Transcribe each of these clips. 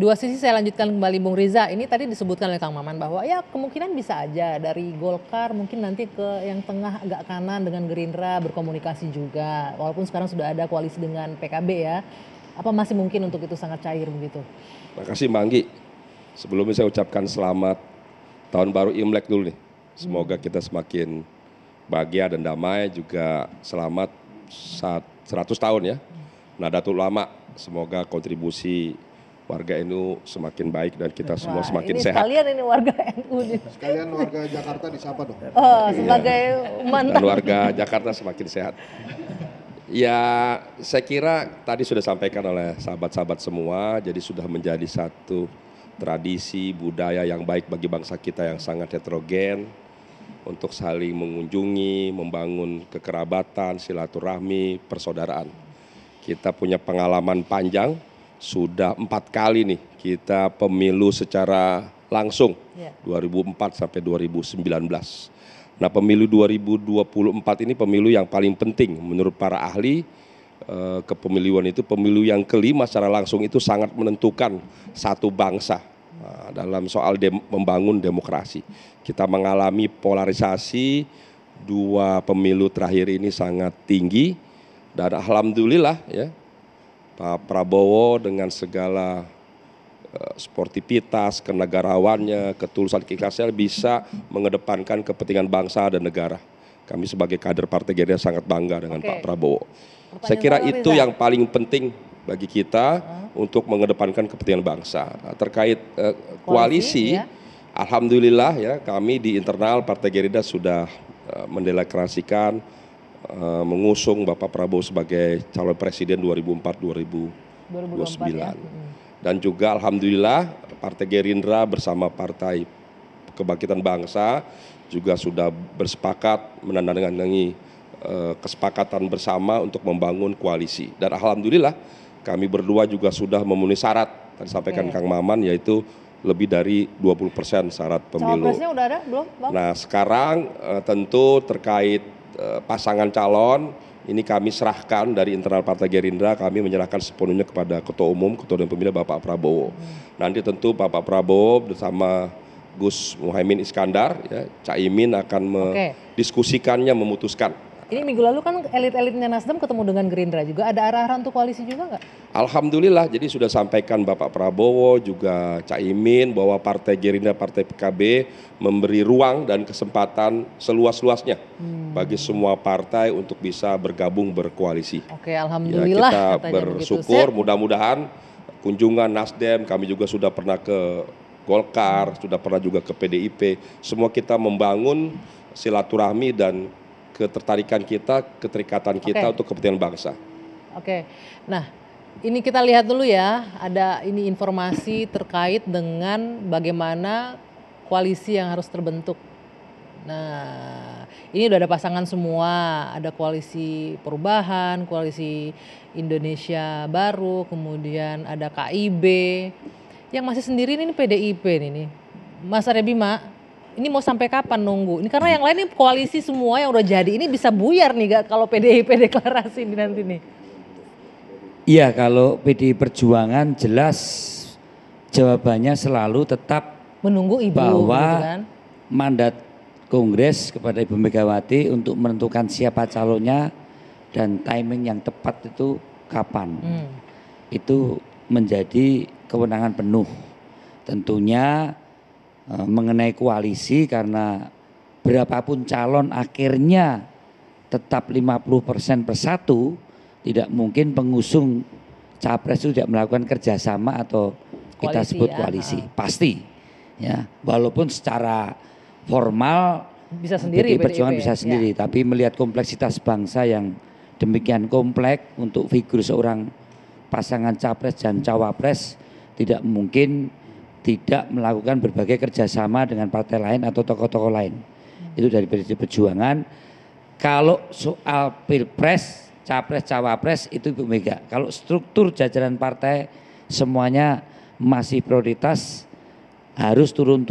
dua sisi saya lanjutkan kembali Bung Riza. Ini tadi disebutkan oleh Kang Maman bahwa ya kemungkinan bisa aja dari Golkar mungkin nanti ke yang tengah agak kanan dengan Gerindra berkomunikasi juga. Walaupun sekarang sudah ada koalisi dengan PKB ya. Apa masih mungkin untuk itu sangat cair begitu? Makasih Mbak Anggi. Sebelumnya saya ucapkan selamat tahun baru Imlek dulu nih. Semoga kita semakin bahagia dan damai, juga selamat 100 tahun ya. Nahdlatul Ulama, semoga kontribusi warga NU semakin baik dan kita semua semakin sehat. Sekalian ini warga NU. Sekalian warga Jakarta disapa dong. Oh, sebagai mantan. Dan warga Jakarta semakin sehat. Ya, saya kira tadi sudah sampaikan oleh sahabat-sahabat semua, jadi sudah menjadi satu tradisi budaya yang baik bagi bangsa kita yang sangat heterogen untuk saling mengunjungi, membangun kekerabatan, silaturahmi, persaudaraan. Kita punya pengalaman panjang, sudah 4 kali nih kita pemilu secara langsung, 2004 sampai 2019. Nah, pemilu 2024 ini pemilu yang paling penting menurut para ahli kepemiluan itu, pemilu yang kelima secara langsung itu sangat menentukan satu bangsa dalam soal membangun demokrasi. Kita mengalami polarisasi, 2 pemilu terakhir ini sangat tinggi, dan alhamdulillah ya Pak Prabowo dengan segala sportivitas, kenegarawannya, ketulusan keikhlasannya bisa mengedepankan kepentingan bangsa dan negara. Kami sebagai kader Partai Gerindra sangat bangga dengan Pak Prabowo. Saya kira itu yang paling penting bagi kita untuk mengedepankan kepentingan bangsa. Nah, terkait koalisi, alhamdulillah ya kami di internal Partai Gerindra sudah mendeklarasikan mengusung Bapak Prabowo sebagai calon presiden 2004-2029. Ya. Dan juga alhamdulillah Partai Gerindra bersama Partai Kebangkitan Bangsa juga sudah bersepakat menandatangani kesepakatan bersama untuk membangun koalisi. Dan alhamdulillah kami berdua juga sudah memenuhi syarat tadi sampaikan Kang Maman, yaitu lebih dari 20% syarat pemilu. Cawapresnya udah ada belum, Bang? Nah, sekarang tentu terkait pasangan calon ini kami serahkan dari internal Partai Gerindra, kami menyerahkan sepenuhnya kepada Ketua Umum Pemilihan Bapak Prabowo. Nanti tentu Bapak Prabowo bersama Gus Muhaimin Iskandar, ya, Caimin akan mendiskusikannya, memutuskan. Ini minggu lalu kan elit-elitnya Nasdem ketemu dengan Gerindra juga, ada arah-arahan untuk koalisi juga nggak? Alhamdulillah, jadi sudah sampaikan Bapak Prabowo juga Caimin bahwa Partai Gerindra, Partai PKB memberi ruang dan kesempatan seluas-luasnya bagi semua partai untuk bisa bergabung berkoalisi. Oke, alhamdulillah. Ya, kita bersyukur, mudah-mudahan kunjungan Nasdem, kami juga sudah pernah ke Golkar, sudah pernah juga ke PDIP, semua kita membangun silaturahmi dan ketertarikan kita, keterikatan kita untuk kepentingan bangsa. Oke, nah ini kita lihat dulu ya, ada ini informasi terkait dengan bagaimana koalisi yang harus terbentuk. Nah, ini udah ada pasangan semua, ada koalisi perubahan, koalisi Indonesia Baru, kemudian ada KIB, yang masih sendiri ini PDIP nih. Mas Arya Bima, ini mau sampai kapan nunggu? Ini karena yang lain ini koalisi semua yang udah jadi, ini bisa buyar nih gak kalau PDIP deklarasi nanti nih? Iya, kalau PDI Perjuangan jelas jawabannya selalu tetap menunggu Ibu bahwa gitu kan? Mandat Kongres kepada Ibu Megawati untuk menentukan siapa calonnya dan timing yang tepat itu kapan. Itu menjadi kewenangan penuh. Tentunya mengenai koalisi, karena berapapun calon akhirnya tetap 50% persatu, tidak mungkin pengusung capres itu tidak melakukan kerjasama atau kita sebut koalisi. Pasti ya, walaupun secara formal bisa sendiri, PDI Perjuangan bisa sendiri, tapi melihat kompleksitas bangsa yang demikian kompleks untuk figur seorang pasangan capres dan cawapres, tidak mungkin tidak melakukan berbagai kerjasama dengan partai lain atau tokoh-tokoh lain. Itu dari PDI Perjuangan. Kalau soal pilpres, capres, cawapres itu Ibu Mega. Kalau struktur jajaran partai semuanya masih prioritas, harus turun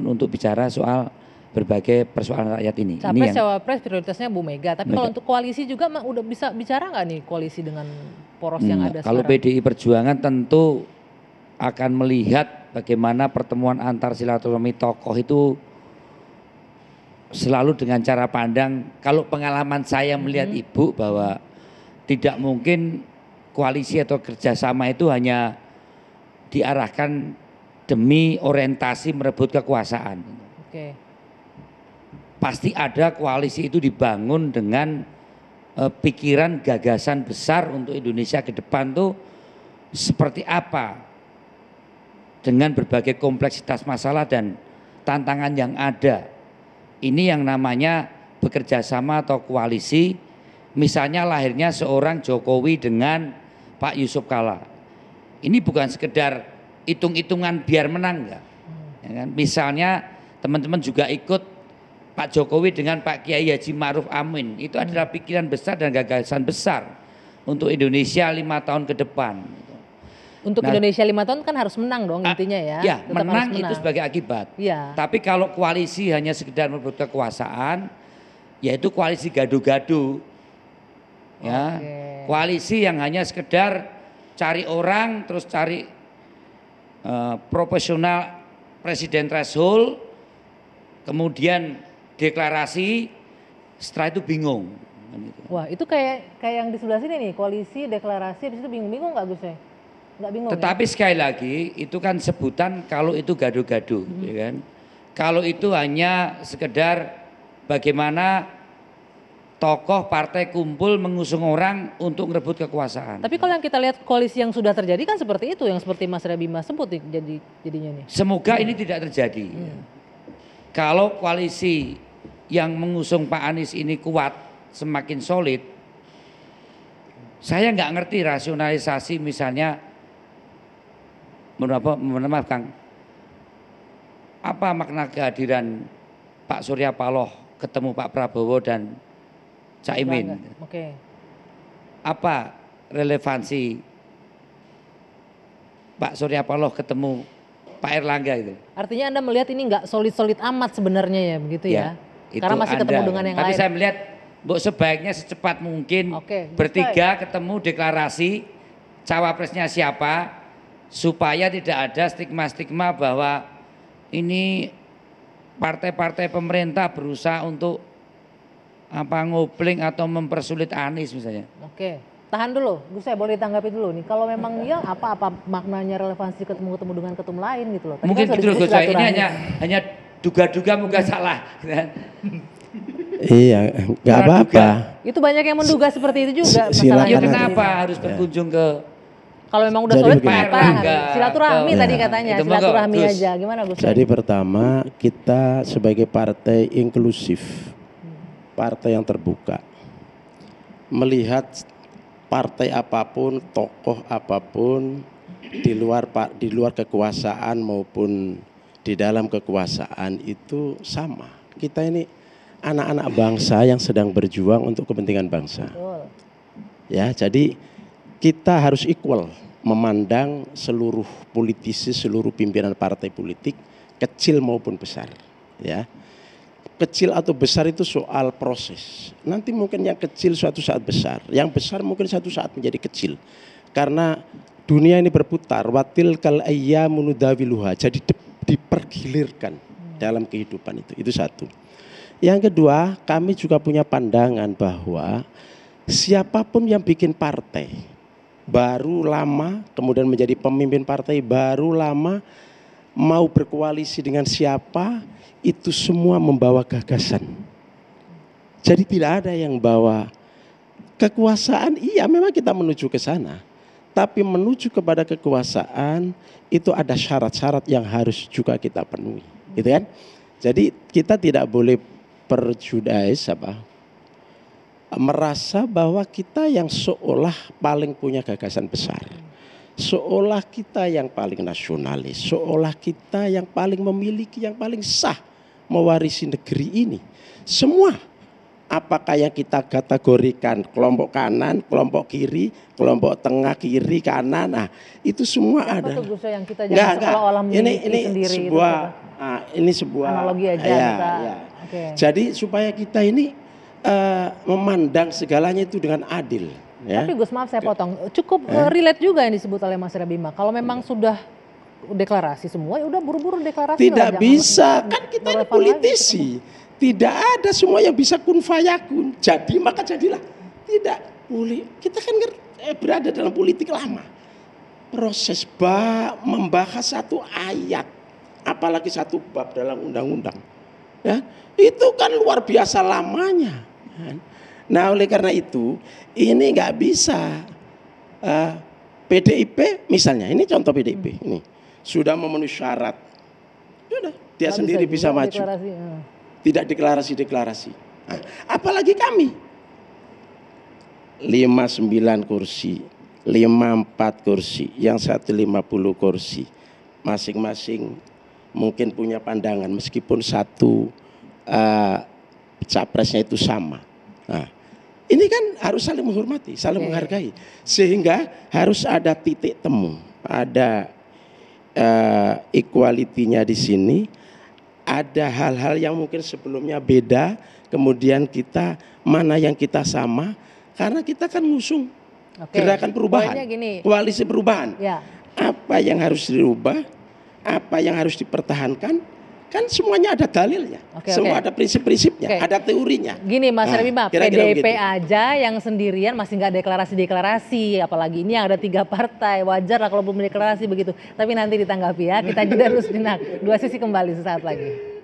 untuk bicara soal berbagai persoalan rakyat ini. Capres, cawapres prioritasnya Bu Mega. Tapi kalau untuk koalisi juga udah bisa bicara nggak nih koalisi dengan poros yang ada kalau sekarang? PDI Perjuangan tentu akan melihat bagaimana pertemuan antar silaturahmi tokoh itu selalu dengan cara pandang, kalau pengalaman saya melihat Ibu bahwa tidak mungkin koalisi atau kerjasama itu hanya diarahkan demi orientasi merebut kekuasaan. Oke. Pasti ada koalisi itu dibangun dengan pikiran gagasan besar untuk Indonesia ke depan tuh seperti apa, dengan berbagai kompleksitas masalah dan tantangan yang ada. Ini yang namanya bekerja sama atau koalisi. Misalnya lahirnya seorang Jokowi dengan Pak Yusuf Kalla. Ini bukan sekedar hitung-hitungan biar menang enggak. Ya kan? Misalnya teman-teman juga ikut Pak Jokowi dengan Pak Kiai Haji Ma'ruf Amin. Itu adalah pikiran besar dan gagasan besar untuk Indonesia 5 tahun ke depan. Untuk Indonesia 5 tahun kan harus menang dong intinya ya. Ya, Tetap menang harus itu sebagai akibat. Ya. Tapi kalau koalisi hanya sekedar merebut kekuasaan, yaitu koalisi gaduh-gaduh. Ya. Koalisi yang hanya sekedar cari orang terus cari proporsional presiden threshold, kemudian deklarasi, setelah itu bingung. Wah, itu kayak yang di sebelah sini nih, koalisi, deklarasi, habis itu bingung-bingung nggak Gus? Nggak bingung. Tetapi ya? Sekali lagi itu kan sebutan kalau itu gaduh-gaduh, ya kan? Kalau itu hanya sekedar bagaimana tokoh partai kumpul mengusung orang untuk merebut kekuasaan. Tapi kalau yang kita lihat koalisi yang sudah terjadi kan seperti itu, yang seperti Mas Rabima sebut jadinya nih. Semoga ini tidak terjadi. Kalau koalisi yang mengusung Pak Anies ini kuat, semakin solid, saya nggak ngerti rasionalisasi misalnya, maaf Kang, apa makna kehadiran Pak Surya Paloh ketemu Pak Prabowo dan Caimin? Oke. Apa relevansi Pak Surya Paloh ketemu Pak Erlangga itu? Artinya Anda melihat ini nggak solid-solid amat sebenarnya ya begitu ya? Karena masih ketemu dengan yang tapi lain. saya melihat sebaiknya secepat mungkin bertiga ketemu deklarasi cawapresnya siapa, supaya tidak ada stigma-stigma bahwa ini partai-partai pemerintah berusaha untuk ngopling atau mempersulit Anies misalnya. Oke, tahan dulu, Gus, saya boleh ditanggapi dulu nih. Kalau memang ya apa maknanya relevansi ketemu dengan ketum lain gitu loh. Tadi mungkin kan gitu loh Gus, ini hanya duga-duga moga salah. Iya, nggak apa-apa. Itu banyak yang menduga seperti itu juga. Ya kenapa harus berkunjung ke? Kalau memang udah solid Pak silaturahmi tadi katanya, silaturahmi aja. Gimana Gus? Jadi pertama kita sebagai partai inklusif, partai yang terbuka, melihat partai apapun, tokoh apapun di luar kekuasaan maupun di dalam kekuasaan itu sama. Kita ini anak-anak bangsa yang sedang berjuang untuk kepentingan bangsa. Betul. Ya, jadi kita harus equal memandang seluruh politisi, seluruh pimpinan partai politik, kecil maupun besar. Ya, kecil atau besar itu soal proses. Nanti mungkin yang kecil suatu saat besar, yang besar mungkin suatu saat menjadi kecil. Karena dunia ini berputar, watil kal ayyamu nudawiluha, jadi dipergilirkan dalam kehidupan itu satu. Yang kedua, kami juga punya pandangan bahwa siapapun yang bikin partai baru lama, kemudian menjadi pemimpin partai baru lama, mau berkoalisi dengan siapa, itu semua membawa gagasan. Jadi tidak ada yang bawa kekuasaan. Iya, memang kita menuju ke sana, tapi menuju kepada kekuasaan itu ada syarat-syarat yang harus juga kita penuhi, gitu kan? Jadi kita tidak boleh merasa bahwa kita yang seolah paling punya gagasan besar, seolah kita yang paling nasionalis, seolah kita yang paling memiliki, yang paling sah mewarisi negeri ini. Semua apakah yang kita kategorikan kelompok kanan, kelompok kiri, kelompok tengah, kiri, kanan, nah itu semua ada. Apa tuh Gus yang kita jangan seolah-olah memiliki sendiri sebuah, itu? Ini sebuah analogi aja. Ya. Okay. Jadi supaya kita ini memandang segalanya itu dengan adil. Ya. Tapi Gus, maaf saya potong, cukup relate juga yang disebut oleh Mas Rabima. Kalau memang sudah deklarasi semua, ya udah buru-buru deklarasi. Tidak lah, bisa, kan kita ini relevan politisi. Tidak ada semua yang bisa kun fayakun. Jadi maka jadilah. Tidak boleh. Kita kan berada dalam politik lama. Proses membahas satu ayat, apalagi satu bab dalam undang-undang, ya itu kan luar biasa lamanya. Nah oleh karena itu ini nggak bisa. PDIP misalnya, ini contoh PDIP ini sudah memenuhi syarat, sudah dia sendiri bisa maju, tidak deklarasi. Nah, apalagi kami 59 kursi, 54 kursi, yang 150 kursi, masing-masing mungkin punya pandangan meskipun satu capresnya itu sama. Nah, ini kan harus saling menghormati, saling menghargai, sehingga harus ada titik temu, ada equality-nya di sini, ada hal-hal yang mungkin sebelumnya beda, kemudian kita mana yang kita sama, karena kita kan ngusung gerakan perubahan, koalisi perubahan. Ya. Apa yang harus dirubah, apa yang harus dipertahankan, kan semuanya ada dalilnya, semua ada prinsip-prinsipnya, ada teorinya. Gini Mas Rebima, PDIP aja yang sendirian masih nggak deklarasi, apalagi ini yang ada 3 partai, wajar lah kalau belum deklarasi begitu. Tapi nanti ditanggapi ya, kita jeda terus jenak. Dua Sisi kembali sesaat lagi.